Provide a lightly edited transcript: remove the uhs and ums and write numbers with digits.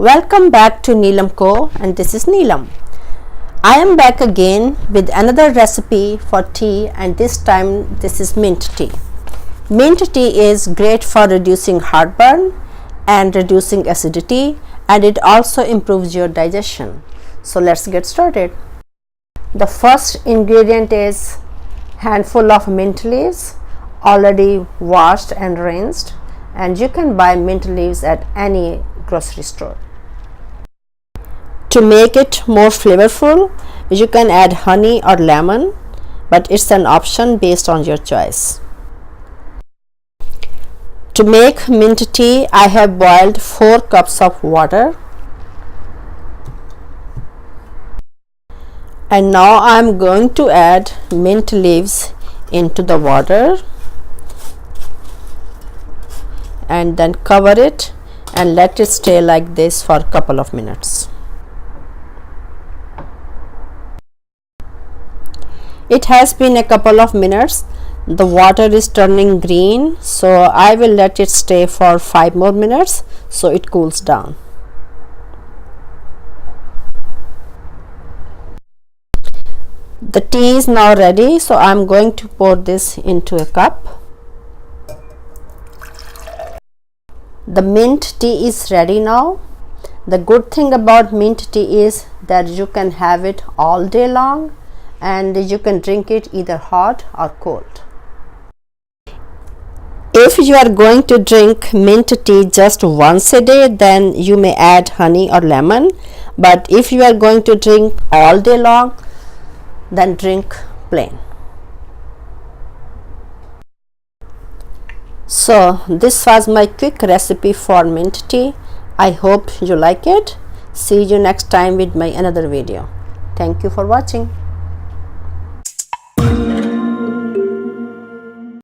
Welcome back to Neelam Co, and this is Neelam. I am back again with another recipe for tea, and this time this is mint tea. Mint tea is great for reducing heartburn and reducing acidity, and it also improves your digestion. So let's get started. The first ingredient is handful of mint leaves already washed and rinsed, and you can buy mint leaves at any grocery store. To make it more flavorful, you can add honey or lemon, but it's an option based on your choice. To make mint tea, I have boiled 4 cups of water, and now I am going to add mint leaves into the water and then cover it and let it stay like this for a couple of minutes. It has been a couple of minutes. The water is turning green, so I will let it stay for 5 more minutes so it cools down. The tea is now ready, so I am going to pour this into a cup. The mint tea is ready now. The good thing about mint tea is that you can have it all day long, and you can drink it either hot or cold. If you are going to drink mint tea just once a day, then you may add honey or lemon, but if you are going to drink all day long, then drink plain. So this was my quick recipe for mint tea. I hope you like it. See you next time with my another video. Thank you for watching.